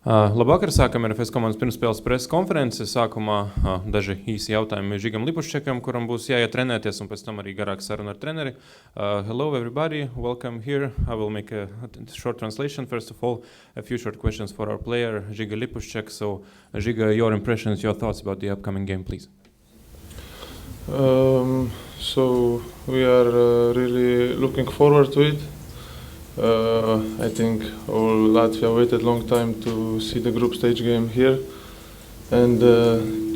Labvakar, sākam RFS komandas pirmspēles preses konferences. Sākumā daži īsi jautājumi Žigam Lipuščekam, kuram būs jāiet trenēties, un pēc tam arī garāk saruna ar treneri. Hello everybody, welcome here. I will make a short translation. First of all, a few short questions for our player, Žiga Lipušček. So, Žiga, your impressions, your thoughts about the upcoming game, please. So we are really looking forward to it. I think all Latvia waited a long time to see the group stage game here, and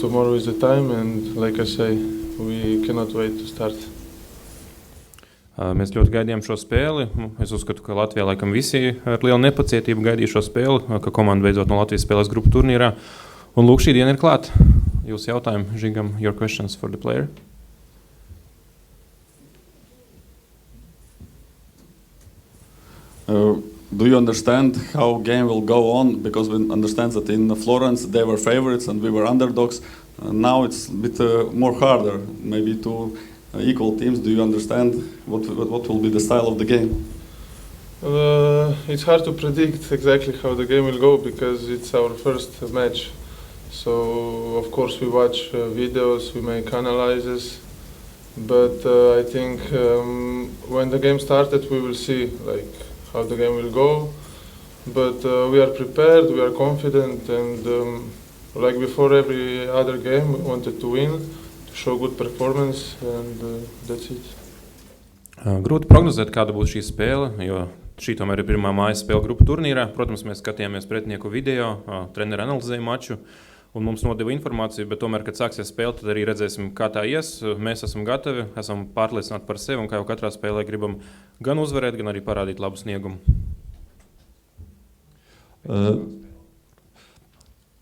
tomorrow is the time, and like I say, we cannot wait to start. Mēs ļoti gaidījām šo spēli. Es uzskatu, ka Latvijā laikam visi ar lielu nepacietību gaidīja šo spēli, ka komanda beidzot no Latvijas spēlēs grupu turnīrā. Un lūk, šī diena ir klāt. Jūsu jautājumi, Žigam, your questions for the player. Do you understand how game will go on? Because we understand that in Florence they were favorites and we were underdogs. Now it's a bit more harder, maybe two equal teams. Do you understand what will be the style of the game? It's hard to predict exactly how the game will go because it's our first match. So of course we watch videos, we make analyses, but I think when the game started we will see how the game will go, but we are prepared, we are confident, and like before every other game, we wanted to win, to show good performance, and that's it. Grūti prognozēt, kāda būs šī spēle, jo šī tomēr ir pirmā mājas spēle grupu turnīrā. Protams, mēs skatījāmies pretinieku video, treneri analizēja maču, un mums nodeva informāciju, bet tomēr, kad sāksies spēle, tad arī redzēsim, kā tā ies. Mēs esam gatavi, esam pārliecināti par sevi, un kā jau katrā spēlē gribam gan uzvarēt, gan arī parādīt labu sniegumu.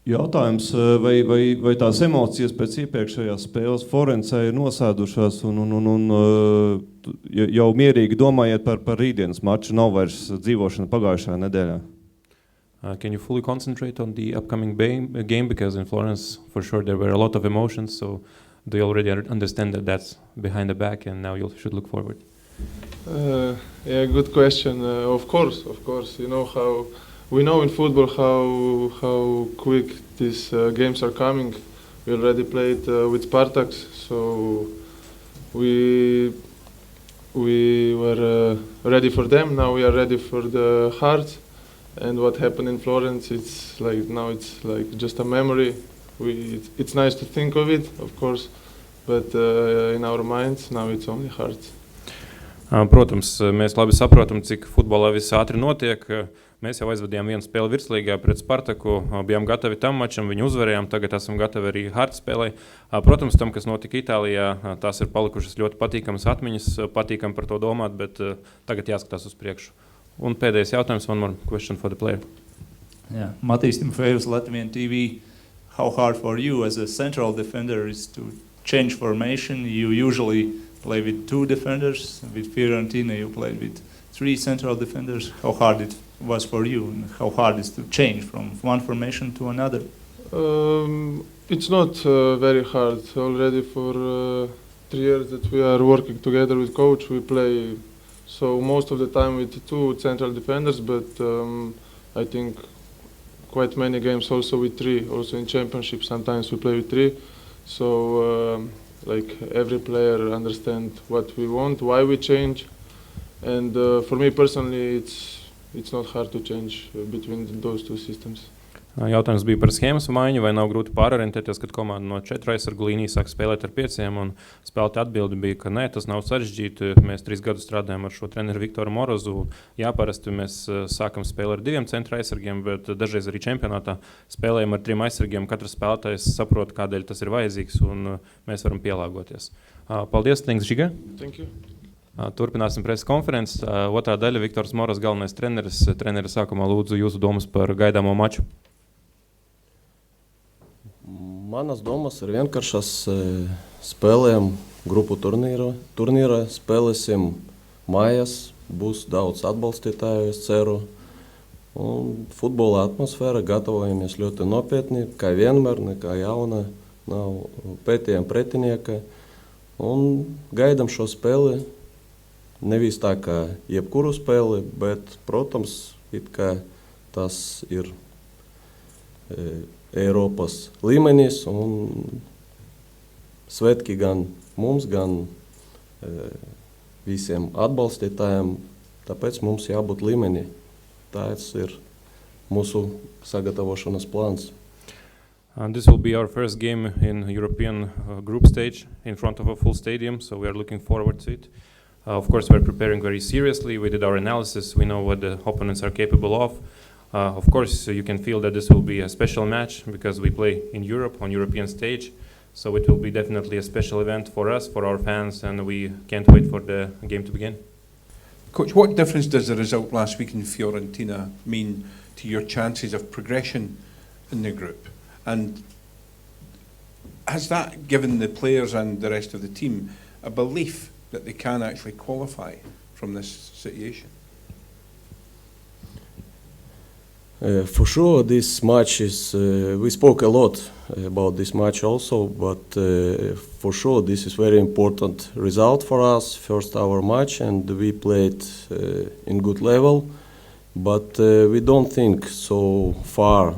Jautājums, vai tās emocijas pēc iepriekšējās spēles Florencē ir nosēdušās un jau mierīgi domājiet par rītdienas maču, nav vairs dzīvošana pagājušajā nedēļā? Can you fully concentrate on the upcoming game? Because in Florence, for sure, there were a lot of emotions. So do you already understand that that's behind the back and now you should look forward? Yeah, good question. Of course. You know how we know in football how quick these games are coming. We already played with Spartaks, so we were ready for them. Now we are ready for the Hearts. And what happened in Florence, it's like just a memory. It's nice to think of it, of course, but in our minds now it's only Hearts. Protams, mēs labi saprotam, cik futbolā viss ātri notiek. Mēs jau aizvadījām vienu spēli virslīgā pret Spartaku, bijām gatavi tam mačam, viņu uzvarējām, tagad esam gatavi arī Hearts spēlē. Protams, tam, kas notika Itālijā, tās ir palikušas ļoti patīkamas atmiņas, patīkam par to domāt, bet tagad jāskatās uz priekšu. Un pēdējais jautājums, one more question for the player. Yeah, Matīs Timofejus, Latvian TV. How hard for you as a central defender is to change formation? You usually play with two defenders. With Fiorentina, you played with three central defenders. How hard it was for you, and how hard is to change from one formation to another? It's not very hard. Already for 3 years that we are working together with coach, we play. So most of the time with two central defenders, but I think quite many games also with three. Also in championship, sometimes we play with three. So like every player understand what we want, why we change, and for me personally, it's not hard to change between those two systems. Jautājums bija par schēmas maiņu, vai nav grūti pārorientēties, kad komanda no 4 aizsargu līnijas sāk spēlēt ar 5, un spēlētāja atbildi bija, ka nē, tas nav sarežģīti. Mēs 3 gadus strādājam ar šo treneru Viktoru Morozu. Jā, parasti mēs sākam spēli ar 2 centra aizsargiem, bet dažreiz arī čempionātā spēlējam ar 3 aizsargiem. Katrs spēlētājs saprot, kādēļ tas ir vajadzīgs, un mēs varam pielāgoties. Paldies, thanks, Žiga. Thank you. Turpināsim preses konferences. Otrā daļa, Viktors Morozs, galvenais treneris. Treneri, sākumā lūdzu jūsu domas par gaidāmo maču. Manas domas ir vienkāršas. Spēlējam grupu turnīrā, spēlēsim mājās, būs daudz atbalstītāju, es ceru. Un futbola atmosfēra, gatavojamies ļoti nopietni, kā vienmēr, nekā jauna, nav pētījām pretinieka. Un gaidam šo spēli, nevis tā kā jebkuru spēli, bet, protams, it kā tas ir Eiropas līmenis, un svētki gan mums, gan visiem atbalstītājiem, tāpēc mums jābūt līmenī. Tas ir mūsu sagatavošanas plāns. And this will be our first game in European group stage in front of a full stadium, so we are looking forward to it. Of course, we're preparing very seriously. We did our analysis. We know what the opponents are capable of. Of course, you can feel that this will be a special match because we play in Europe on European stage. So it will be definitely a special event for us, for our fans, and we can't wait for the game to begin. Coach, what difference does the result last week in Fiorentina mean to your chances of progression in the group? And has that given the players and the rest of the team a belief that they can actually qualify from this situation? For sure, this match is, we spoke a lot about this match also, but for sure this is very important result for us, first our match, and we played in good level, but we don't think so far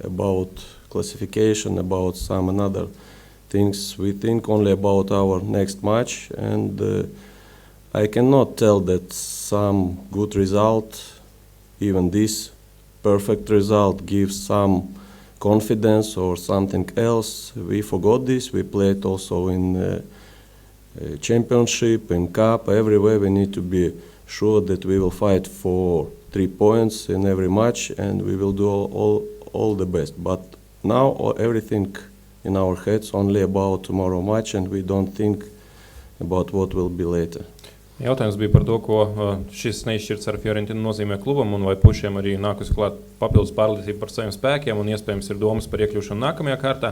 about classification, about some another things. We think only about our next match, and I cannot tell that some good result, even this perfect result, gives some confidence or something else. We forgot this. We played also in championship, in cup, everywhere. We need to be sure that we will fight for 3 points in every match, and we will do all the best. But now everything in our heads only about tomorrow match, and we don't think about what will be later. Jautājums bija par to, ko šis neizšķirts ar Fiorentinu nozīmē klubam, un vai pušiem arī nākus klāt papildus pārliecība par saviem spēkiem, un iespējams ir domas par iekļūšanu nākamajā kārtā.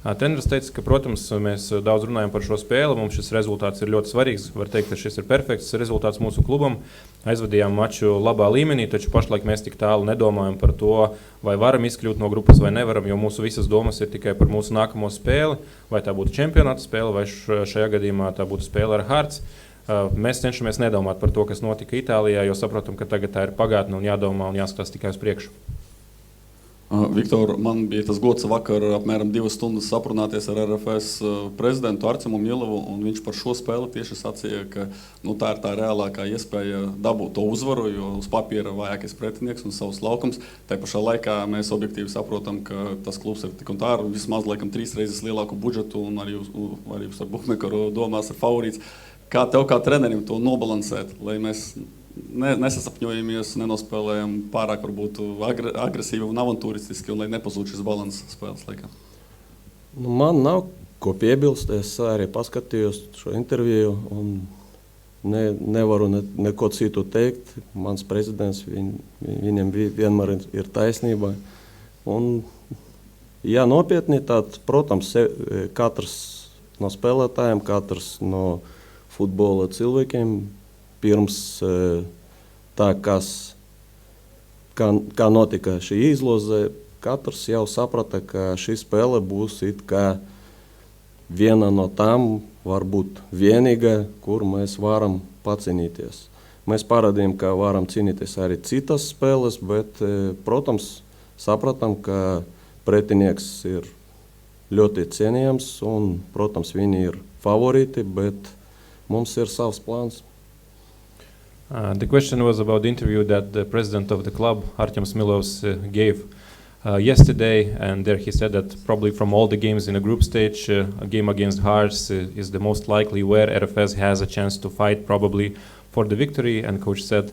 Treneris teica, ka, protams, mēs daudz runājam par šo spēli, mums šis rezultāts ir ļoti svarīgs, var teikt, ka šis ir perfekts rezultāts mūsu klubam. Aizvadījām maču labā līmenī, taču pašlaik mēs tik tālu nedomājam par to, vai varam izkļūt no grupas vai nevaram, jo mūsu visas domas ir tikai par mūsu nākamo spēli, vai tā būtu čempionāta spēle, vai šajā gadījumā tā būtu spēle ar Hearts. Mēs cenšamies nedomāt par to, kas notika Itālijā, jo saprotam, ka tagad tā ir pagātne un jādomā un jāskatās tikai uz priekšu. Viktor, man bija tas gods vakar apmēram 2 stundas aprunāties ar RFS prezidentu Arcimu Milovu, un viņš par šo spēli tieši sacīja, ka tā ir tā reālākā iespēja dabūt to uzvaru, jo uz papīra vājākais pretinieks un savus laukums. Tā pašā laikā mēs objektīvi saprotam, ka tas klubs ir tik un tā ar vismaz laikam 3 reizes lielāku budžetu un arī uz ar bukmekaru domās ar favorīts. Kā tev kā trenerim to nobalansēt, lai mēs nesasapņojamies, nenospēlējam pārāk varbūt agresīvi un avantūristiski, un lai nepazūd šis balans spēles laikā? Man nav ko piebilst, es arī paskatījos šo interviju, un nevaru neko citu teikt. Mans prezidents, viņam vienmēr ir taisnība. Un, ja nopietni, tad, protams, katrs no spēlētājiem, katrs no futbola cilvēkiem pirms tā, kā notika šī izloze, katrs jau saprata, ka šī spēle būs it kā viena no tām, varbūt vienīga, kur mēs varam pacīnīties. Mēs parādījām, ka varam cīnīties arī citas spēles, bet, protams, sapratam, ka pretinieks ir ļoti cienījams un, protams, viņi ir favorīti, bet mums ir savs plāns. The question was about the interview that the president of the club, Artiems Milovs, gave yesterday, and there he said that probably from all the games in a group stage, a game against Hearts is the most likely where RFS has a chance to fight probably for the victory, and coach said,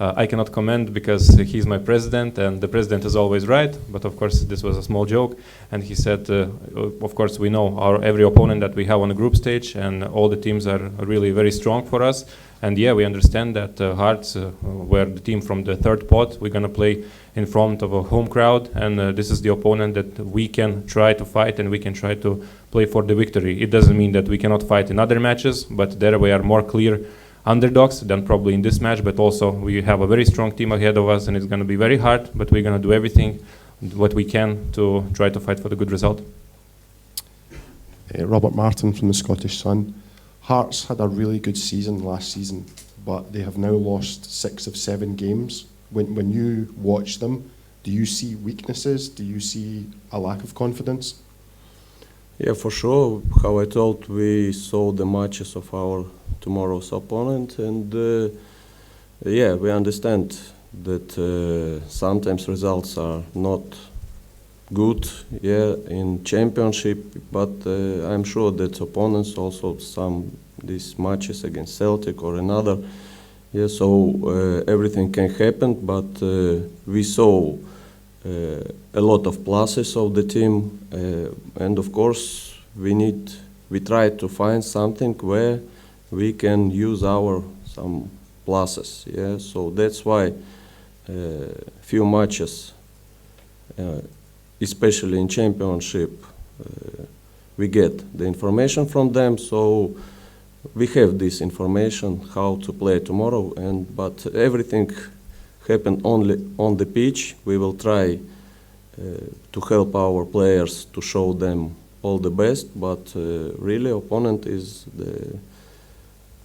I cannot comment because he's my president and the president is always right, but of course this was a small joke, and he said, of course we know every opponent that we have on the group stage, and all the teams are really very strong for us, and yeah, we understand that Hearts were the team from the third pot. We're going to play in front of a home crowd, and this is the opponent that we can try to fight and we can try to play for the victory. It doesn't mean that we cannot fight in other matches, but there we are more clear underdogs than probably in this match, but also we have a very strong team ahead of us and it's going to be very hard, but we're going to do everything what we can to try to fight for the good result. Robert Martin from the Scottish Sun. Hearts had a really good season last season, but they have now lost 6 of 7 games. When you watch them, Do you see weaknesses? Do you see a lack of confidence? Yeah, for sure. How I told, we saw the matches of our tomorrow's opponent, and yeah, we understand that sometimes results are not good, yeah, in championship, but I'm sure that opponents also these matches against Celtic or another, yeah, so everything can happen, but we saw a lot of pluses of the team, and of course we try to find something where we can use some pluses, yeah, so that's why few matches, especially in championship, we get the information from them, so we have this information how to play tomorrow, but everything happened only on the pitch. We will try to help our players to show them all the best, but really opponent is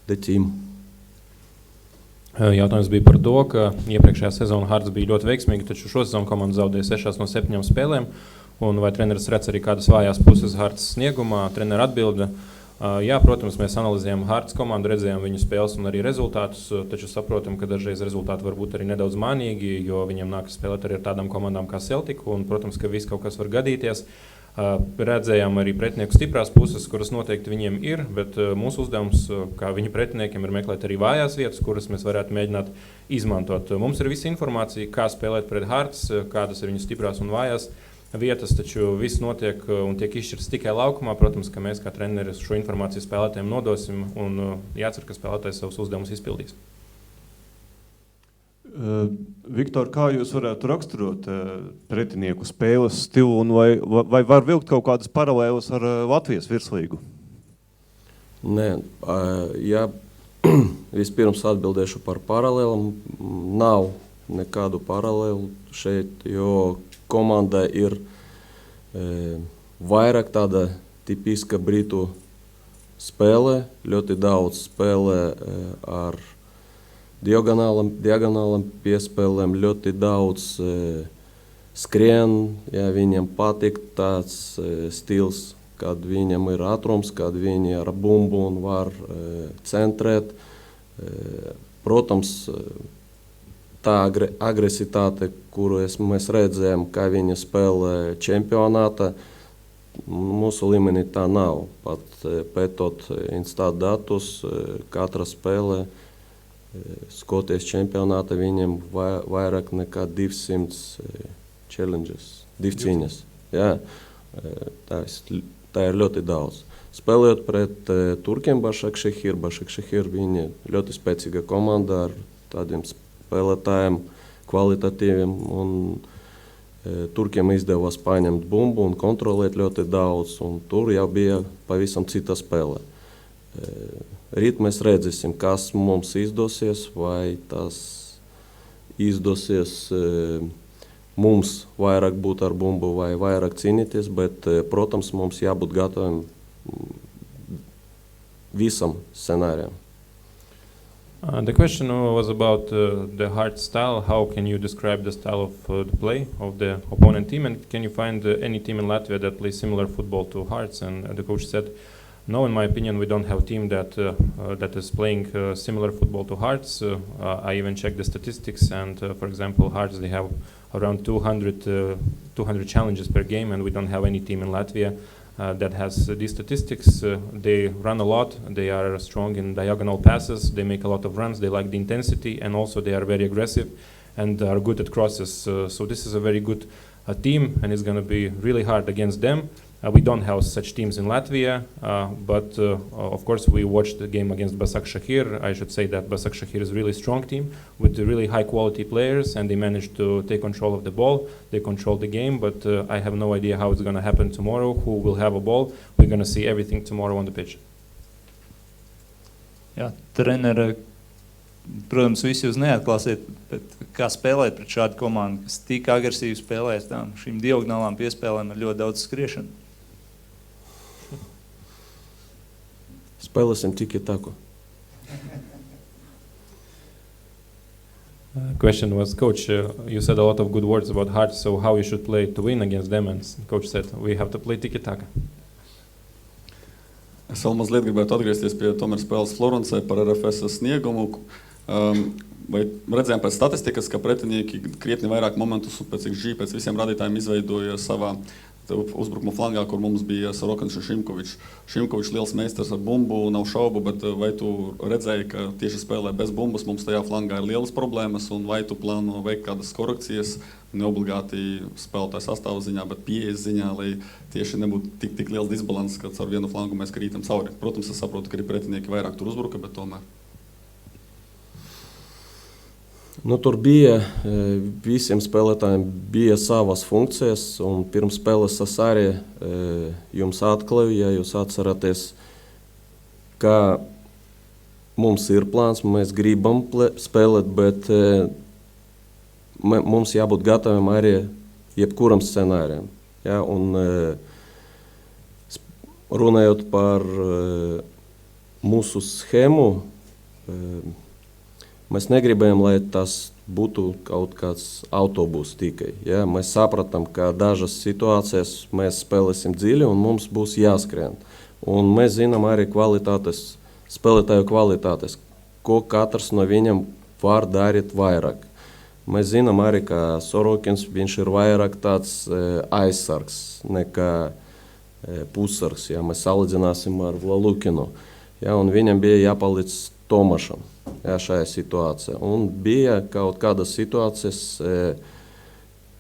the team. Jautājums bija par to, ka iepriekšējā sezona Hearts bija ļoti veiksmīga, taču šo sezonu komanda zaudēja 6 no 7 spēlēm. Un vai treneris redz arī kādas vājās puses Hearts sniegumā? Trenera atbilde. Jā, protams, mēs analizējam Hearts komandu, redzējām viņu spēles un arī rezultātus, taču saprotam, ka dažreiz rezultāti var būt arī nedaudz manīgi, jo viņiem nākas spēlēt arī ar tādām komandām kā Celtic, un, protams, ka viss kaut kas var gadīties. Redzējām arī pretinieku stiprās puses, kuras noteikti viņiem ir, bet mūsu uzdevums, kā viņu pretiniekiem, ir meklēt arī vājās vietas, kuras mēs varētu mēģināt izmantot. Mums ir visa informācija, kā spēlēt pret Hearts, kādas ir viņu stiprās un vājās vietas, taču viss notiek un tiek izšķirts tikai laukumā. Protams, ka mēs kā treneri šo informāciju spēlētājiem nodosim un jācer, ka spēlētājs savus uzdevumus izpildīs. Viktor, kā jūs varētu raksturot pretinieku spēles stilu un vai var vilkt kaut kādas paralēlas ar Latvijas virslīgu? Nē, ja vispirms atbildēšu par paralēlam, nav nekādu paralēlu šeit, jo komanda ir vairāk tāda tipiska britu spēle, ļoti daudz spēlē ar diagonālam piespēlēm, ļoti daudz skrien, ja viņiem patīk tāds stils, kad viņam ir ātrums, kad viņi ar bumbu un var centrēt. Protams, tā agresitāte, kuru mēs redzējām, kā viņi spēlē čempionātā, mūsu līmenī tā nav. Pat pētot instat datus, katra spēlē Skotijas čempionāta viņiem vairāk nekā 200 challenges, 2 cīņas. Jā, tā ir ļoti daudz. Spēlējot pret turkiem Başakşehir, viņi ļoti spēcīga komanda ar tādiem spēlētājiem kvalitatīviem, un turkiem izdevās paņemt bumbu un kontrolēt ļoti daudz, un tur jau bija pavisam cita spēle. Rīt mēs redzēsim, kas mums izdosies, vai tas izdosies mums vairāk būt ar bumbu vai vairāk cīnīties, bet, protams, mums jābūt gataviem visam scenārijam. The question was about the Hearts style. How can you describe the style of the play of the opponent team, and can you find any team in Latvia that plays similar football to Hearts? And the coach said, no, in my opinion, we don't have a team that is playing similar football to Hearts. I even checked the statistics, and for example, Hearts, they have around 200 challenges per game, and we don't have any team in Latvia that has these statistics. They run a lot, they are strong in diagonal passes, they make a lot of runs, they like the intensity, and also they are very aggressive and are good at crosses. So this is a very good team, and it's going to be really hard against them. We don't have such teams in Latvia, but of course we watched the game against Başakşehir. I should say that Başakşehir is a really strong team with really high quality players, and they managed to take control of the ball. They control the game, but I have no idea how it's going to happen tomorrow, who will have a ball. We're going to see everything tomorrow on the pitch. Jā, treneri, protams, visi jūs neatklāsiet, bet kā spēlēt pret šādu komandu, kas tik agresīvi spēlēs, šīm diagonālām piespēlēm ir ļoti daudz skriešana. Spēlēsim tiki taku. Question was, Coach, you said a lot of good words about Hearts, so how you should play to win against them? And Coach said, we have to play tiki-taka. Es vēl mazliet gribētu atgriezties pie tomēr spēles Florencē par RFS sniegumu. Vai redzējām pēc statistikas, ka pretinieki krietni vairāk momentus un pēc XG, pēc visiem radītājiem izveidoja savā uzbrukuma flangā, kur mums bija Sorokins un Šimkovičs. Šimkovičs liels meistars ar bumbu, nav šaubu, bet vai tu redzēji, ka tieši spēlē bez bumbas mums tajā flangā ir lielas problēmas, un vai tu plāno veikt kādas korekcijas, neobligāti spēlētāju sastāvu ziņā, bet pieejas ziņā, lai tieši nebūtu tik liels disbalans, ka ar vienu flangu mēs krītam cauri. Protams, es saprotu, ka arī pretinieki vairāk tur uzbruka, bet tomēr. Nu, tur bija, visiem spēlētājiem bija savas funkcijas, un pirms spēles es arī jums atklāju, ja jūs atceraties, ka mums ir plāns, mēs gribam spēlēt, bet mums jābūt gataviem arī jebkuram scenārijam. Ja, un runājot par mūsu schēmu, mēs negribējām, lai tas būtu kaut kāds autobus tikai. Ja? Mēs sapratām, ka dažas situācijas mēs spēlēsim dziļi un mums būs jāskrien. Un mēs zinām arī spēlētāju kvalitātes, ko katrs no viņam var darīt vairāk. Mēs zinām arī, ka Sorokins, viņš ir vairāk tāds aizsargs nekā pussargs, ja mēs salīdzināsim ar Vlalukinu. Ja? Un viņam bija jāpalīdz Tomašam. Ja, šajā situācijā. Un bija kaut kādas situācijas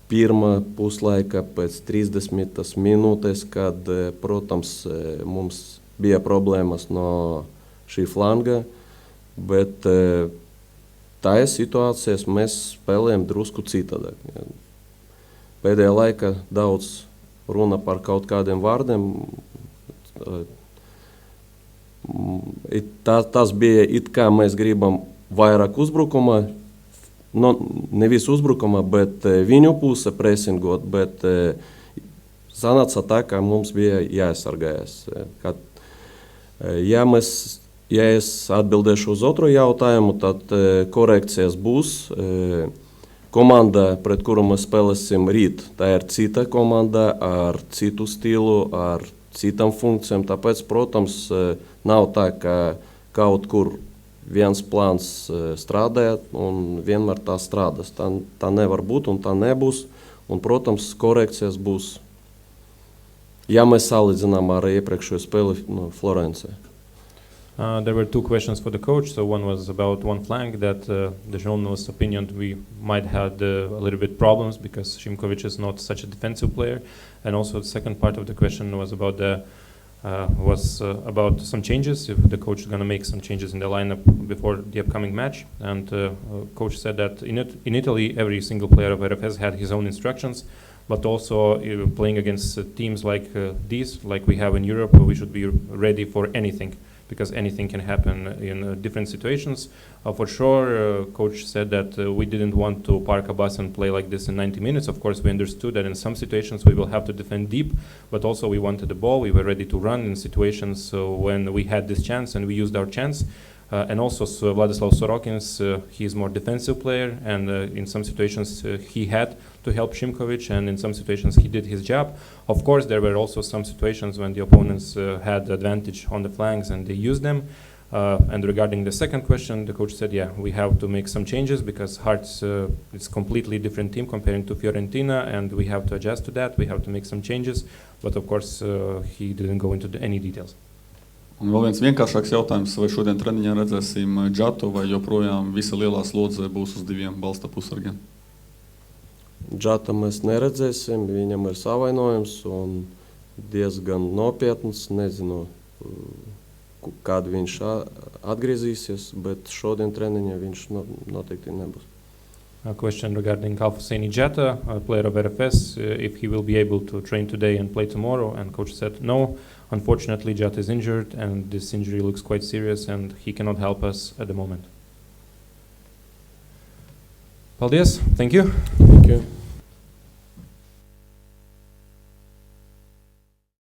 pirmā puslaika pēc 30 minūtes, kad, protams, mums bija problēmas no šī flanga, bet tajā situācijās mēs spēlējam drusku citādāk. Pēdējā laika daudz runa par kaut kādiem vārdiem. Tas bija it kā mēs gribam vairāk uzbrukumā, nevis uzbrukumā, bet viņu puse presingot, bet sanāca tā, ka mums bija jāaizsargājas. Ja es atbildēšu uz otru jautājumu, tad korekcijas būs. Komanda, pret kuru mēs spēlēsim rīt, tā ir cita komanda ar citu stilu, ar citām funkcijām, tāpēc, protams, nav tā, ka kaut kur viens plāns strādāja un vienmēr tā strādās. Tā nevar būt un tā nebūs. Un, protams, korekcijas būs, ja mēs salīdzinām ar iepriekšējo spēli no Florencē. There were two questions for the coach. So one was about one flank that the journalist's opinion we might have a little bit problems because Šimkovič is not such a defensive player. And also the second part of the question was about about some changes, if the coach is going to make some changes in the lineup before the upcoming match. And coach said that in Italy, every single player of RFS had his own instructions, but also playing against teams like these, like we have in Europe, we should be ready for anything, because anything can happen in different situations. For sure, coach said that we didn't want to park a bus and play like this in 90 minutes. Of course, we understood that in some situations we will have to defend deep, but also we wanted the ball. We were ready to run in situations when we had this chance, and we used our chance. And also Vladislav Sorokins, he's more defensive player, and in some situations he had to help Šimkovič, and in some situations he did his job. Of course, there were also some situations when the opponents had advantage on the flanks and they used them. And regarding the second question, the coach said, yeah, we have to make some changes because Hearts is a completely different team comparing to Fiorentina, and we have to adjust to that. We have to make some changes, but of course he didn't go into any details. Un vēl viens vienkāršāks jautājums, vai šodien treniņā redzēsim Džatu, vai joprojām visa lielā slodze būs uz diviem balsta pusargiem? Džata mēs neredzēsim, viņam ir savainojums un diezgan nopietns, nezinu, kad viņš atgriezīsies, bet šodien treniņā viņš noteikti nebūs. A question regarding Alfoseni Jata, a player of RFS, if he will be able to train today and play tomorrow, and coach said no. Unfortunately, Jata is injured, and this injury looks quite serious, and he cannot help us at the moment. Paldies, thank you. Thank you.